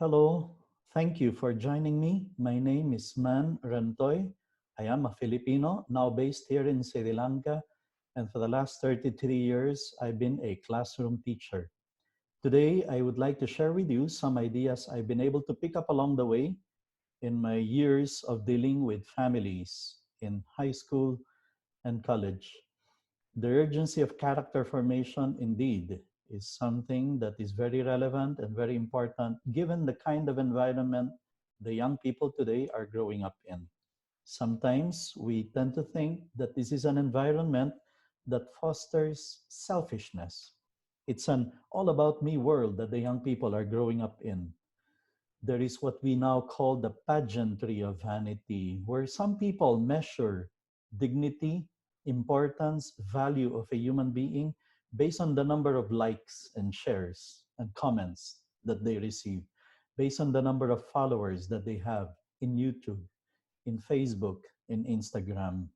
Hello, thank you for joining me. My name is mannrentoy. I am a Filipino, now based here in Sri Lanka, and for the last 33 years, I've been a classroom teacher. Today, I would like to share with you some ideas I've been able to pick up along the way in my years of dealing with families in high school and college. The urgency of character formation, indeed, is something that is very relevant and very important given the kind of environment the young people today are growing up in. Sometimes we tend to think that this is an environment that fosters selfishness. It's an all about me world that the young people are growing up in. There is what we now call the pageantry of vanity, where some people measure dignity, importance, value of a human being based on the number of likes and shares and comments that they receive, based on the number of followers that they have in YouTube, in Facebook, in Instagram.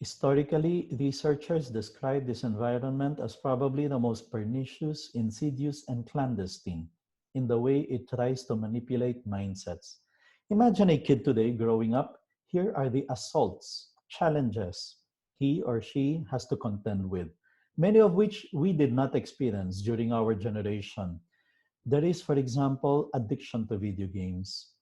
Historically, researchers describe this environment as probably the most pernicious, insidious, and clandestine in the way it tries to manipulate mindsets. Imagine a kid today growing up. Here are the assaults, challenges he or she has to contend with, many of which we did not experience during our generation. There is, for example, addiction to video games.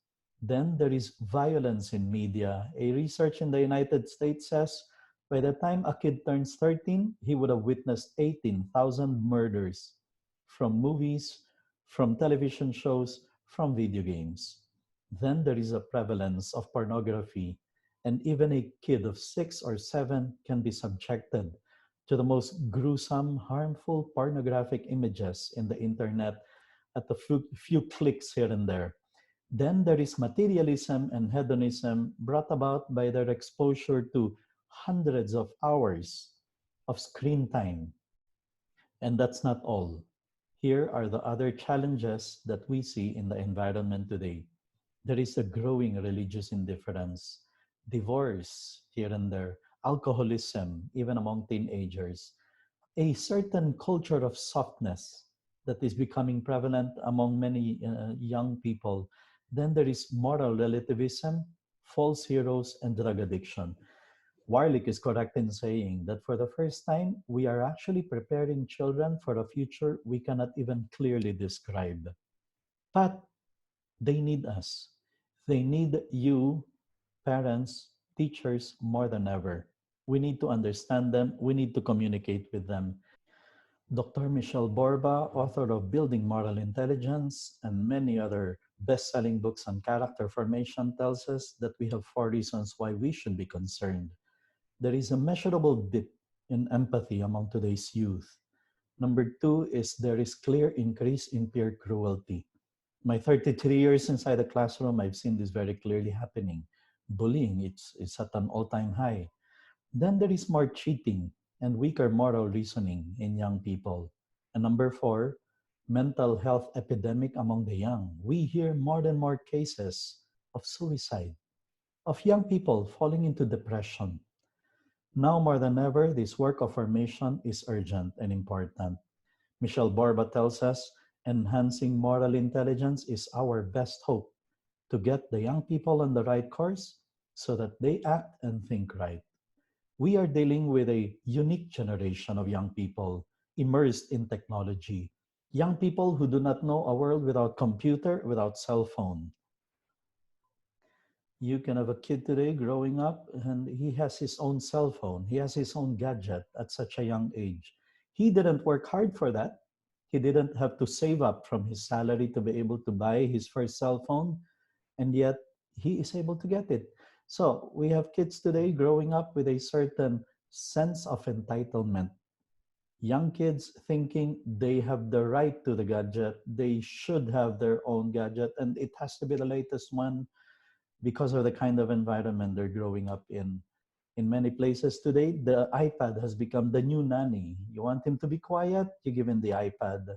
Then there is violence in media. A research in the United States says by the time a kid turns 13, he would have witnessed 18,000 murders from movies, from television shows, from video games. Then there is a prevalence of pornography, and even a kid of 6 or 7 can be subjected to the most gruesome, harmful pornographic images in the internet at a few clicks here and there. Then there is materialism and hedonism brought about by their exposure to hundreds of hours of screen time. And that's not all. Here are the other challenges that we see in the environment today. There is a growing religious indifference, divorce here and there, alcoholism, even among teenagers, a certain culture of softness that is becoming prevalent among many young people. Then there is moral relativism, false heroes, and drug addiction. Warlick is correct in saying that for the first time, we are actually preparing children for a future we cannot even clearly describe. But they need us. They need you, parents, teachers, more than ever. We need to understand them. We need to communicate with them. Dr. Michele Borba, author of Building Moral Intelligence and many other best selling books on character formation, tells us that we have 4 reasons why we should be concerned. There is a measurable dip in empathy among today's youth. Number two is there is clear increase in peer cruelty. My 33 years inside the classroom, I've seen this very clearly happening. Bullying, it's at an all-time high. Then there is more cheating and weaker moral reasoning in young people. And number four, mental health epidemic among the young. We hear more and more cases of suicide, of young people falling into depression. Now more than ever, this work of formation is urgent and important. Michele Borba tells us enhancing moral intelligence is our best hope to get the young people on the right course so that they act and think right. We are dealing with a unique generation of young people immersed in technology. Young people who do not know a world without computer, without cell phone. You can have a kid today growing up and he has his own cell phone. He has his own gadget at such a young age. He didn't work hard for that. He didn't have to save up from his salary to be able to buy his first cell phone, and yet he is able to get it. So we have kids today growing up with a certain sense of entitlement. Young kids thinking they have the right to the gadget, they should have their own gadget, and it has to be the latest one because of the kind of environment they're growing up in. In many places today, the iPad has become the new nanny. You want him to be quiet, you give him the iPad.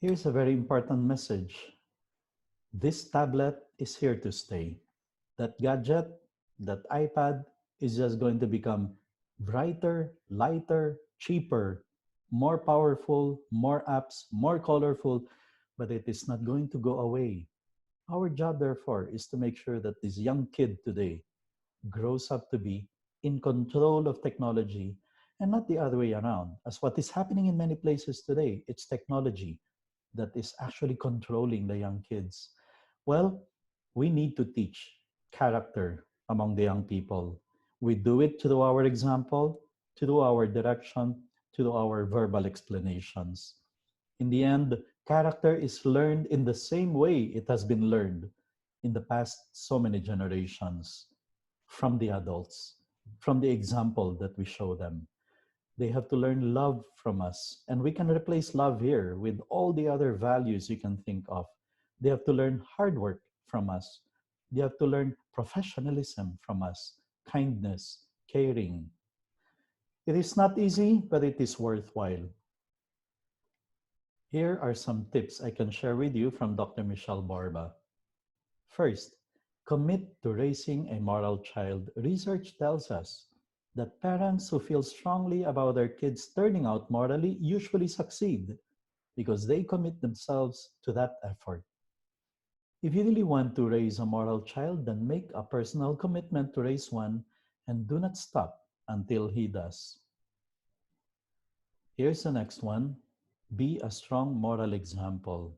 Here's a very important message. This tablet is here to stay. That gadget, that iPad is just going to become brighter, lighter, cheaper, more powerful, more apps, more colorful. but it is not going to go away. Our job, therefore, is to make sure that this young kid today grows up to be in control of technology and not the other way around. As what is happening in many places today, it's technology that is actually controlling the young kids. Well, we need to teach character among the young people. We do it through our example, through our direction, through our verbal explanations. In the end, character is learned in the same way it has been learned in the past so many generations from the adults, from the example that we show them. They have to learn love from us. And we can replace love here with all the other values you can think of. They have to learn hard work from us. They have to learn professionalism from us, kindness, caring. It is not easy, but it is worthwhile. Here are some tips I can share with you from Dr. Michele Borba. First, commit to raising a moral child. Research tells us that parents who feel strongly about their kids turning out morally usually succeed because they commit themselves to that effort. If you really want to raise a moral child, then make a personal commitment to raise one and do not stop until he does. Here's the next one. Be a strong moral example.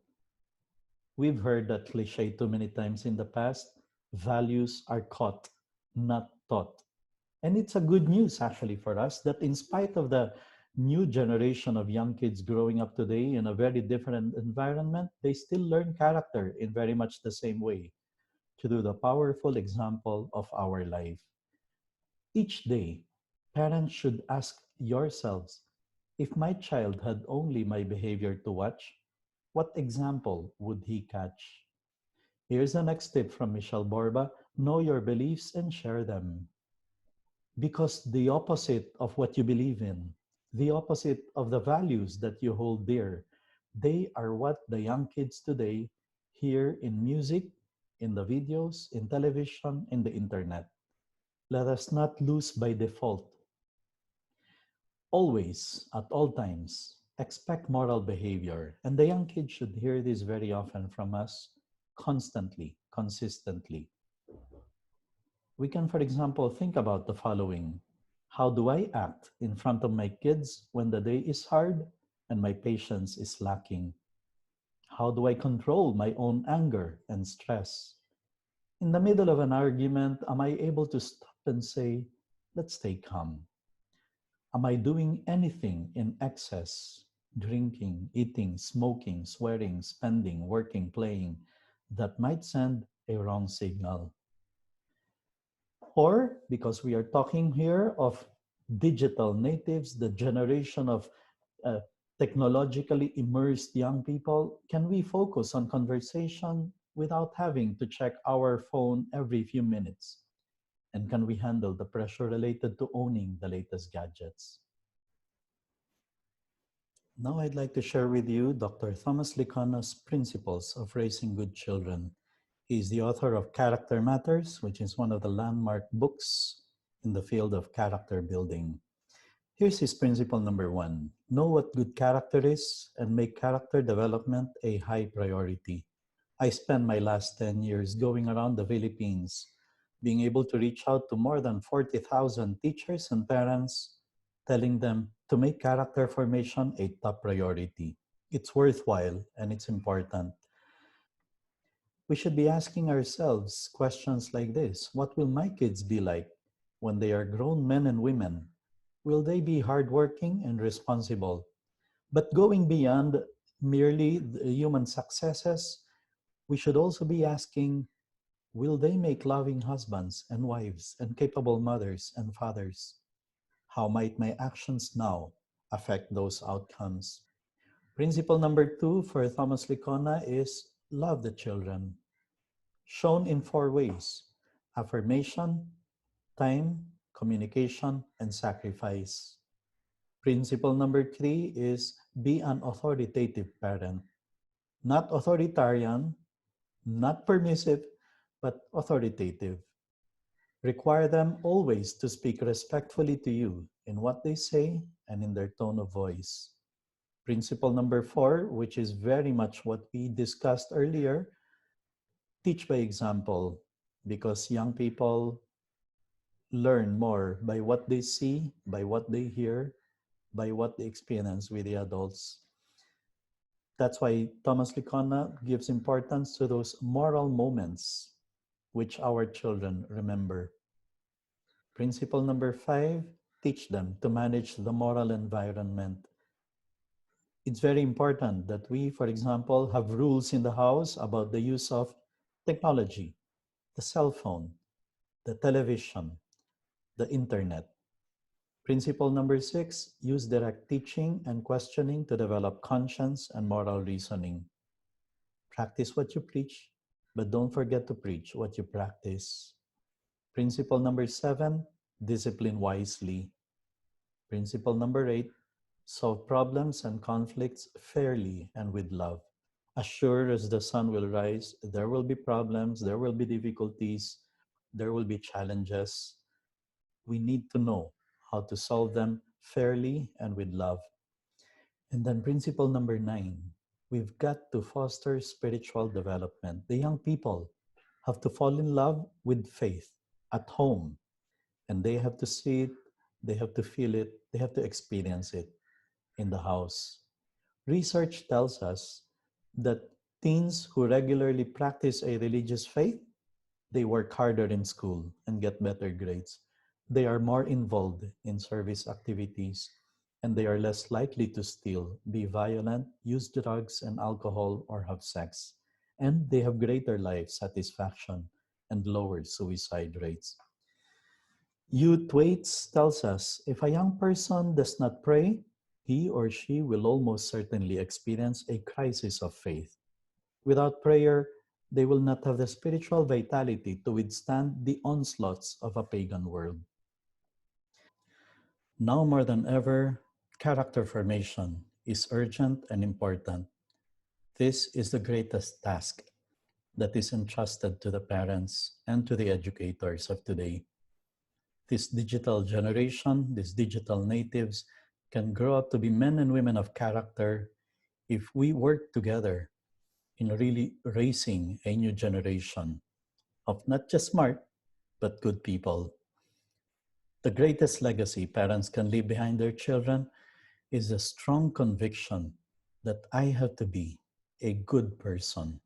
We've heard that cliche too many times in the past. Values are caught, not taught. And it's a good news actually for us that in spite of the new generation of young kids growing up today in a very different environment, they still learn character in very much the same way through the powerful example of our life. Each day, parents should ask yourselves, if my child had only my behavior to watch, what example would he catch? Here's the next tip from Michele Borba. Know your beliefs and share them. Because the opposite of what you believe in, the opposite of the values that you hold dear, they are what the young kids today hear in music, in the videos, in television, in the internet. Let us not lose by default. Always, at all times, expect moral behavior. And the young kids should hear this very often from us, constantly, consistently. We can, for example, think about the following. How do I act in front of my kids when the day is hard and my patience is lacking? How do I control my own anger and stress? In the middle of an argument, am I able to stop and say, let's stay calm? Am I doing anything in excess, drinking, eating, smoking, swearing, spending, working, playing, that might send a wrong signal? Or because we are talking here of digital natives, the generation of uh, technologically immersed young people, can we focus on conversation without having to check our phone every few minutes? And can we handle the pressure related to owning the latest gadgets? Now I'd like to share with you Dr. Thomas Lickona's Principles of Raising Good Children. He's the author of Character Matters, which is one of the landmark books in the field of character building. Here's his principle number one. Know what good character is and make character development a high priority. I spent my last 10 years going around the Philippines, being able to reach out to more than 40,000 teachers and parents, telling them to make character formation a top priority. It's worthwhile and it's important. We should be asking ourselves questions like this. What will my kids be like when they are grown men and women? Will they be hardworking and responsible? But going beyond merely the human successes, we should also be asking, will they make loving husbands and wives and capable mothers and fathers? How might my actions now affect those outcomes? Principle number two for Thomas Lickona is love the children, shown in four ways: affirmation, time, communication, and sacrifice. Principle number three is be an authoritative parent, not authoritarian, not permissive, but authoritative. Require them always to speak respectfully to you in what they say and in their tone of voice. Principle number 4, which is very much what we discussed earlier, teach by example, because young people learn more by what they see, by what they hear, by what they experience with the adults. That's why Thomas Lickona gives importance to those moral moments which our children remember. Principle number 5, teach them to manage the moral environment. It's very important that we, for example, have rules in the house about the use of technology, the cell phone, the television, the internet. Principle number 6, use direct teaching and questioning to develop conscience and moral reasoning. Practice what you preach, but don't forget to preach what you practice. Principle number 7, discipline wisely. Principle number 8, solve problems and conflicts fairly and with love. As sure as the sun will rise, there will be problems, there will be difficulties, there will be challenges. We need to know how to solve them fairly and with love. And then principle number 9, we've got to foster spiritual development. The young people have to fall in love with faith at home, and they have to see it, they have to feel it, they have to experience it in the house. Research tells us that teens who regularly practice a religious faith, they work harder in school and get better grades. They are more involved in service activities, and they are less likely to steal, be violent, use drugs and alcohol, or have sex. And they have greater life satisfaction and lower suicide rates. Youth Waits tells us if a young person does not pray, he or she will almost certainly experience a crisis of faith. Without prayer, they will not have the spiritual vitality to withstand the onslaughts of a pagan world. Now more than ever, character formation is urgent and important. This is the greatest task that is entrusted to the parents and to the educators of today. This digital generation, these digital natives, can grow up to be men and women of character if we work together in really raising a new generation of not just smart, but good people. The greatest legacy parents can leave behind their children is a strong conviction that I have to be a good person.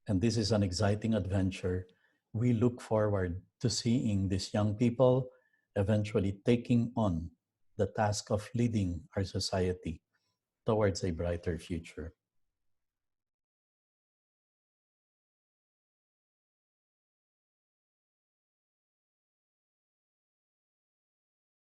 And this is an exciting adventure. We look forward to seeing these young people eventually taking on the task of leading our society towards a brighter future.